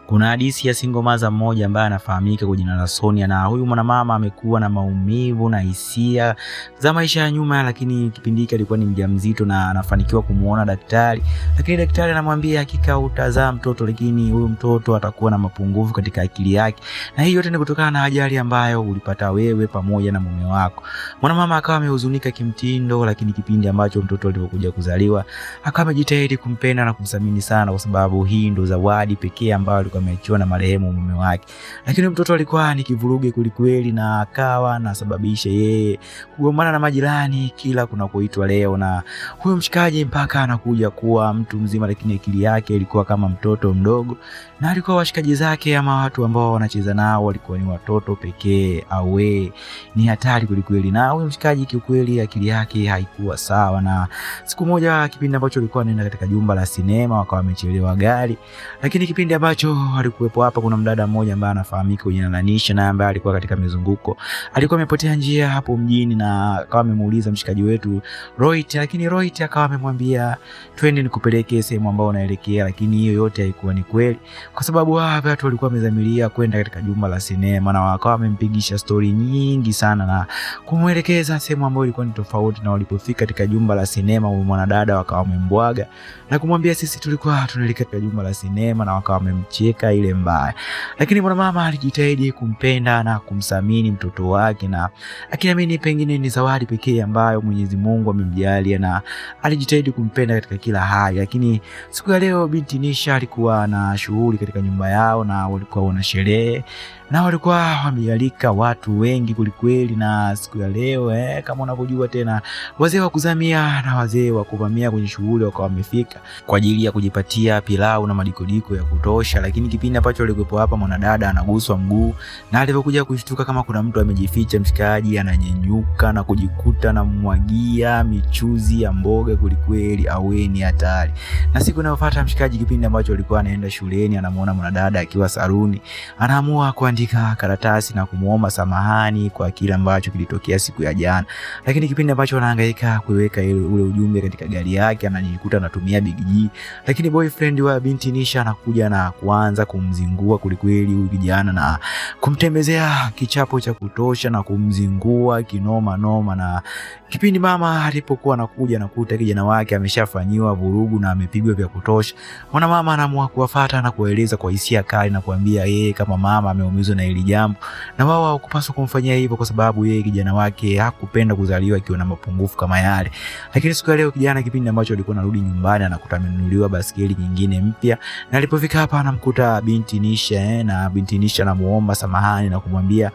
Kuna hadithi ya single mother mmoja ambaye anafahamika kwa jina la Sonia, na huyu mwanamama amekuwa na maumivu na hisia za maisha ya nyuma, lakini kipindi hiki alikuwa ni mjamzito na anafanikiwa kumuona daktari. Lakini daktari anamwambia hakika utazaa mtoto, lakini huyu mtoto atakuwa na mapungufu katika akili yake. Na hiyo yote ni kutokana na ajali ambayo ulipata wewe pamoja na mume wako. Mwanamama akawa amehuzunika kimtindo, lakini kipindi ambacho mtoto alipokuja kuzaliwa akawa amejitahidi kumpenda na kumthamini sana, kwa sababu hii ndo zawadi pekee ambayo alikuwa ameachiwa na marehemu mume wake. Lakini mtoto alikuwa ni kivuruge kulikweli, na akawa anasababisha yeye kugombana na majirani kila kunakoitwa leo, na huyo mshikaji mpaka anakuja kuwa mtu mzima, lakini akili yake ilikuwa kama mtoto mdogo, na alikuwa washikaji zake ama watu ambao wanacheza nao walikuwa ni watoto pekee. Awe ni hatari kulikweli, na huyo mshikaji kiukweli akili yake haikuwa sawa. Na siku moja kipindi ambacho alikuwa anaenda katika jumba la sinema, wakawa wamechelewa gari, lakini kipindi ambacho alikuwepo hapa kuna mdada mmoja ambaye anafahamika kwa jina la Nisha, na ambaye alikuwa katika mizunguko, alikuwa amepotea njia hapo mjini, na akawa amemuuliza mshikaji wetu Rohit, lakini Rohit akawa amemwambia twende nikupeleke sehemu ambayo unaelekea. Lakini hiyo yote haikuwa ni kweli, kwa sababu watu walikuwa wamezamilia kwenda katika jumba la sinema, na wakawa wamempigisha story nyingi sana na kumuelekeza sehemu ambayo ilikuwa ni tofauti. Na walipofika katika jumba la sinema, mwanadada wakawa wamembwaga na kumwambia sisi tulikuwa tunaelekea katika jumba la sinema, na wakawa wamemcheka ile mbaya. Lakini mwanamama alijitahidi kumpenda na kumthamini mtoto wake, na akiamini pengine ni zawadi pekee ambayo Mwenyezi Mungu amemjalia, na alijitahidi kumpenda katika kila hali. Lakini siku ya leo binti Nisha alikuwa na shughuli katika nyumba yao, na walikuwa wana sherehe, na walikuwa wamealika watu wengi kulikweli. Na siku ya leo kama unavyojua tena, wazee wa kuzamia na wazee wa kuvamia kwenye shughuli wakawa wamefika kwa ajili ya kujipatia pilau na madikodiko ya kutosha. Lakini kipindi ambacho alikuwepo hapa, mwanadada anaguswa mguu, na alipokuja kushtuka kama kuna mtu amejificha, mshikaji ananyenyuka na kujikuta na mmwagia michuzi ya mboga kulikweli. Awe ni hatari. Na siku inayofuata mshikaji, kipindi ambacho alikuwa anaenda shuleni, anamuona mwanadada akiwa saruni, anaamua kuandika karatasi na kumuomba samahani kwa kile ambacho kilitokea siku ya jana. Lakini kipindi ambacho anahangaika kuweka ule ujumbe katika gari yake, anajikuta anatumia Big G. Lakini boyfriend wa binti Nisha anakuja na kuanza kumzingua kulikweli huyu kijana, na kumtembezea kichapo cha kutosha na kumzingua kinoma noma. Na kipindi mama alipokuwa anakuja na kukuta kijana wake ameshafanyiwa vurugu na amepigwa vya kutosha, mama anaamua kuwafuata na kueleza kwa hisia kali na kuambia yeye kama mama ameumizwa na hili jambo, na wao hawakupaswa kumfanyia hivyo kwa sababu yeye kijana wake hakupenda kuzaliwa akiwa na mapungufu kama yale. Lakini siku ya leo kijana, kipindi ambacho alikuwa anarudi nyumbani, anakuta amenunuliwa basikeli nyingine mpya, na alipofika hapa anamkuta binti Nisha na binti Nisha anamuomba samahani na kumwambia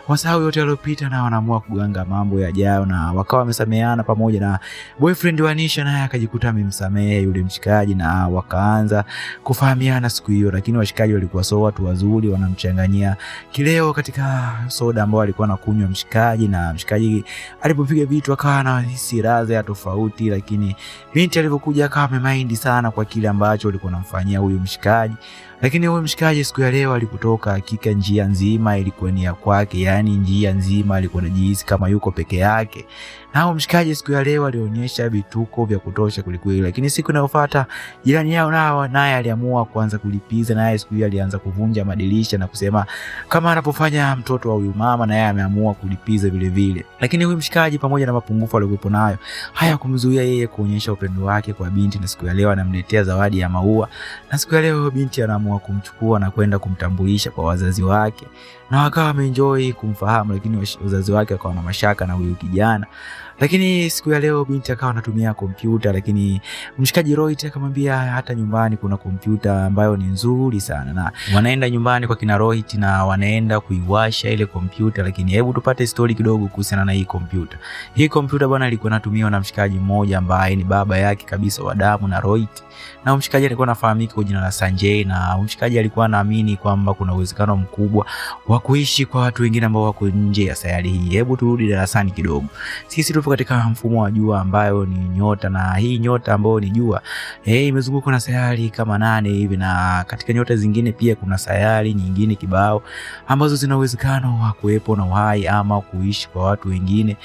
wasahau yote yaliyopita, na wanaamua kuganga mambo yajayo, na wakawa wamesameheana pamoja. Na boyfriend wa Nisha naye akajikuta amemsamehe yule mshikaji, na wakaanza kufahamiana siku hiyo. Lakini washikaji walikuwa so watu wazuri, wanamchanganyia kileo katika soda ambao alikuwa anakunywa mshikaji, na mshikaji alipopiga vitu akawa na hisi radha ya tofauti. Lakini binti alipokuja akawa amemind sana kwa kile ambacho alikuwa anamfanyia huyu mshikaji. Lakini huyu mshikaji siku ya leo alipotoka, hakika njia nzima ilikuwa ni ya kwake, yani njia nzima alikuwa anajihisi kama yuko peke yake. Na huyu mshikaji siku ya leo alionyesha vituko vya kutosha kulikweli. Lakini siku inayofuata jirani yao nao naye aliamua kuanza kulipiza, naye siku hiyo alianza kuvunja madirisha na kusema kama anapofanya mtoto wa huyu mama, na yeye ameamua kulipiza vile vile. Lakini huyu mshikaji pamoja na mapungufu aliyokuwa nayo hayakumzuia yeye kuonyesha upendo wake kwa binti, na siku ya leo anamletea zawadi ya maua. Na siku ya leo binti anaamua kumchukua na kwenda kumtambulisha kwa wazazi wake, na wakawa wameenjoy kumfahamu. Lakini wazazi wake wakawa na mashaka na huyu kijana. Lakini siku ya leo binti akawa anatumia kompyuta, lakini mshikaji Rohit akamwambia hata nyumbani kuna kompyuta ambayo ni nzuri sana, na wanaenda nyumbani kwa kina Rohit na wanaenda kuiwasha ile kompyuta. Lakini hebu tupate story kidogo kuhusiana na hii kompyuta. Hii kompyuta bwana ilikuwa inatumiwa na mshikaji mmoja ambaye ni baba yake kabisa wa damu na Rohit, na mshikaji alikuwa anafahamika kwa jina la Sanjay, na mshikaji alikuwa anaamini kwamba kuna uwezekano mkubwa wa kuishi kwa watu wengine ambao wako nje ya sayari hii. Hebu turudi darasani kidogo. Sisi tupo Tupo katika mfumo wa jua ambayo ni nyota, na hii nyota ambayo ni jua imezungukwa na sayari kama 8 hivi, na katika nyota zingine pia kuna sayari nyingine kibao ambazo zina uwezekano wa kuwepo na uhai ama kuishi kwa watu wengine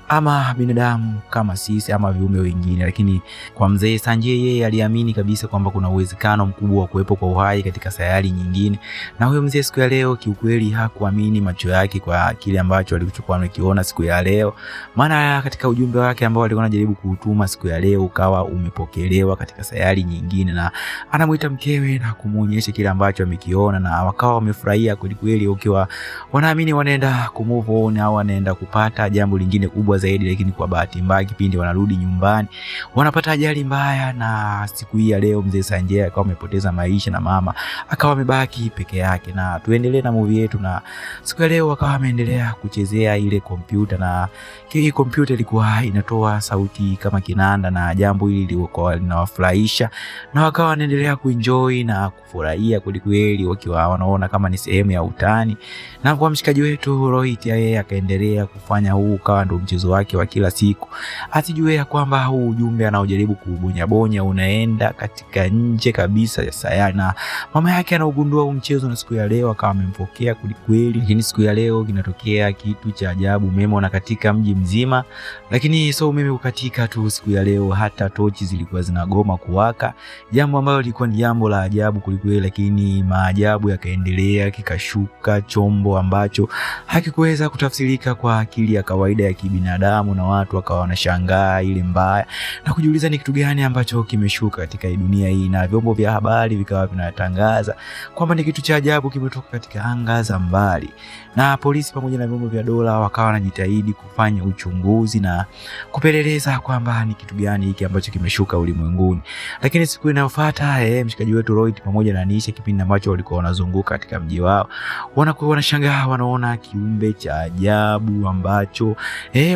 ama binadamu kama sisi ama viumbe wengine. Lakini kwa mzee Sanjay, yeye aliamini kabisa kwamba kuna uwezekano mkubwa wa kuwepo kwa uhai katika sayari nyingine. Na huyo mzee siku ya leo kiukweli hakuamini macho yake kwa kile ambacho alichokuwa anakiona siku ya leo. Maana katika ujumbe wake ambao alikuwa anajaribu kuutuma siku ya leo ukawa umepokelewa katika sayari nyingine, na anamuita mkewe na kumuonyesha kile ambacho amekiona, na wakawa wamefurahia kweli ukiwa wanaamini wanaenda kumove on au wanaenda kupata jambo lingine kubwa zaidi. Lakini kwa bahati mbaya kipindi wanarudi nyumbani wanapata ajali mbaya, na siku hii ya leo mzee Sanjay akawa amepoteza maisha na mama akawa amebaki peke yake. Na tuendelee na movie yetu, na siku ya leo akawa ameendelea kuchezea ile kompyuta, na hii kompyuta ilikuwa inatoa sauti kama kinanda, na jambo hili lilikuwa linawafurahisha na wakawa wanaendelea kuenjoy na kufurahia kweli wakiwa wanaona kama ni sehemu ya utani. Na kwa mshikaji wetu Rohit, yeye akaendelea kufanya huu kawa ndo mchezo wake wa kila siku, asijue ya kwamba huu ujumbe anaojaribu kubonya unaenda katika nje kabisa ya sayari. Na mama yake anaugundua huu mchezo, na siku ya leo akawa amempokea kweli. Lakini siku ya leo kinatokea kitu cha ajabu, umeme unakatika mji mzima. Lakini so umeme ukatika tu siku ya leo, hata tochi zilikuwa zinagoma kuwaka, jambo ambalo lilikuwa ni jambo la ajabu kweli. Lakini maajabu yakaendelea, kikashuka chombo ambacho hakikuweza kutafsirika kwa akili ya kawaida ya kibinadamu, na watu wakawa wanashangaa ile mbaya na kujiuliza ni kitu gani ambacho kimeshuka katika dunia hii. Na vyombo vya habari vikawa vinatangaza kwamba ni kitu cha ajabu kimetoka katika anga za mbali, na polisi pamoja na vyombo vya dola wakawa wanajitahidi kufanya uchunguzi na kupeleleza kwamba ni kitu gani hiki ambacho kimeshuka ulimwenguni. Lakini siku inayofuata mshikaji wetu Rohit pamoja na Nisha, kipindi ambacho walikuwa wanazunguka katika mji wao, wanakuwa wanashangaa, wanaona kiumbe cha ajabu ambacho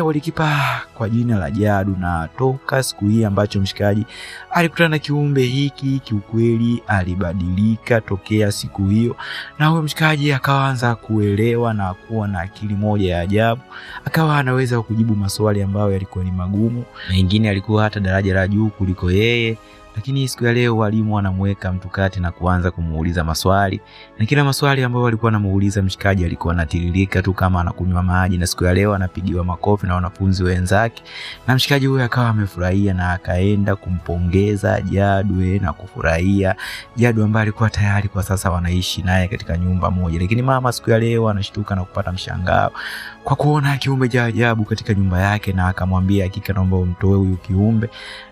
walikipa kwa jina la Jadu. Na toka siku hii ambacho mshikaji alikutana na kiumbe hiki, kiukweli alibadilika tokea siku hiyo, na huyo mshikaji akaanza kuelewa na kuwa na akili moja ya ajabu, akawa anaweza kujibu maswali ambayo yalikuwa ni magumu, na wengine alikuwa hata daraja la juu kuliko yeye. Lakini siku ya leo walimu wanamweka mtu kati na kuanza kumuuliza maswali, na kila maswali ambayo walikuwa wanamuuliza mshikaji alikuwa anatiririka tu kama anakunywa maji. Na siku ya leo anapigiwa makofi na wanafunzi wenzake, na mshikaji huyo akawa amefurahia na akaenda kumpongeza Jadu na kufurahia Jadu ambaye alikuwa tayari kwa sasa wanaishi naye katika nyumba moja. Lakini mama siku ya leo anashtuka na kupata mshangao kwa kuona kiumbe cha ajabu katika nyumba yake, na akamwambia hakika naomba umtoe huyu kiumbe.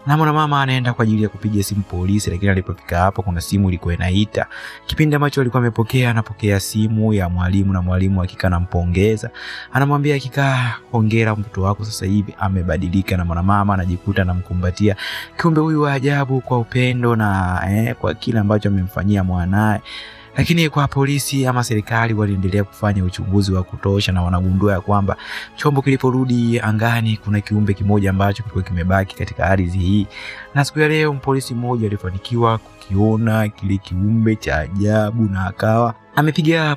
Na mama anaenda kwa ajili ya kupiga simu polisi, lakini alipofika hapo kuna simu ilikuwa inaita. Kipindi ambacho alikuwa amepokea, anapokea simu ya mwalimu, na mwalimu hakika anampongeza, anamwambia hakika hongera, mtoto wako sasa hivi amebadilika. Na mama anajikuta anamkumbatia kiumbe huyu wa ajabu kwa upendo na kwa kile ambacho amemfanyia mwanae. Lakini kwa polisi ama serikali waliendelea kufanya uchunguzi wa kutosha, na wanagundua ya kwamba chombo kiliporudi angani kuna kiumbe kimoja ambacho kilikuwa kimebaki katika ardhi hii. Na siku ya leo polisi mmoja alifanikiwa kukiona kile kiumbe cha ajabu, na akawa amewapigia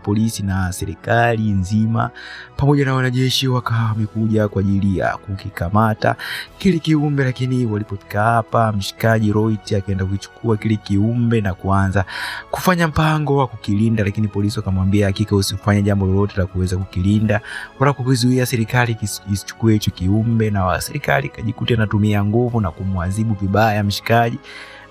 polisi na serikali nzima pamoja na wanajeshi wakawa wamekuja kwa ajili ya kukikamata kile kiumbe. Lakini walipofika hapa, mshikaji Rohit akaenda kuchukua kile kiumbe na kuanza kufanya mpango wa kukilinda. Lakini polisi wakamwambia hakika usifanye jambo lolote la kuweza kukilinda wala kuzuia serikali isichukue hicho kiumbe, na serikali kajikuta inatumia nguvu na kumwadhibu vibaya mshikaji,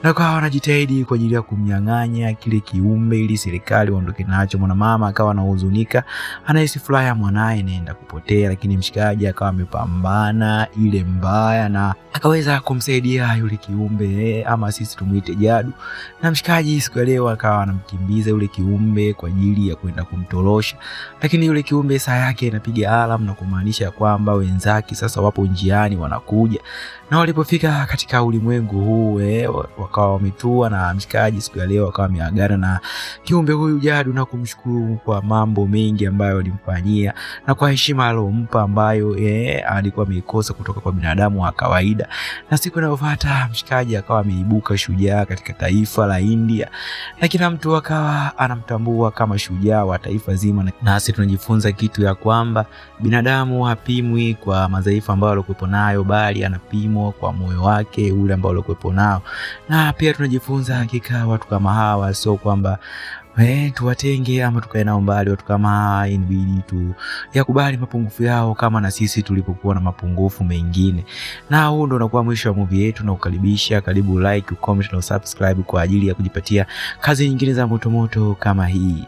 na kwa wanajitahidi kwa ajili ya kumnyang'anya kile kiumbe ili serikali waondoke nacho. Mama akawa anahuzunika, anahisi furaha ya mwanae inaenda kupotea. Lakini mshikaji akawa amepambana ile mbaya na akaweza kumsaidia yule kiumbe, ama sisi tumuite Jadu. Na mshikaji siku ya leo akawa anamkimbiza yule kiumbe kwa ajili ya kwenda kumtorosha, lakini yule kiumbe saa yake inapiga alarm na kumaanisha kwamba wenzake sasa wapo njiani wanakuja. Na walipofika katika ulimwengu huu wakawa wametua na mshikaji siku ya leo akawa ameagana na kiumbe huyu Jadu na kumshukuru kwa mambo mengi ambayo alimfanyia na kwa heshima alompa ambayo alikuwa ameikosa kutoka kwa binadamu wa kawaida. Na siku inayofuata mshikaji akawa ameibuka shujaa katika taifa la India na kila mtu akawa anamtambua kama shujaa wa taifa zima. Nasi tunajifunza kitu ya kwamba binadamu hapimwi kwa madhaifu ambayo alikuwa nayo, bali anapimwa kwa moyo wake ule ambao alikuwa nao. Na pia tunajifunza hakika watu kama hawa sio kwamba tuwatenge ama tukae nao mbali. Watu kama hawa inabidi tu yakubali mapungufu yao kama na sisi tulipokuwa na mapungufu mengine. Na huo ndo unakuwa mwisho wa movie yetu, na ukaribisha karibu like, comment na subscribe kwa ajili ya kujipatia kazi nyingine za moto moto kama hii.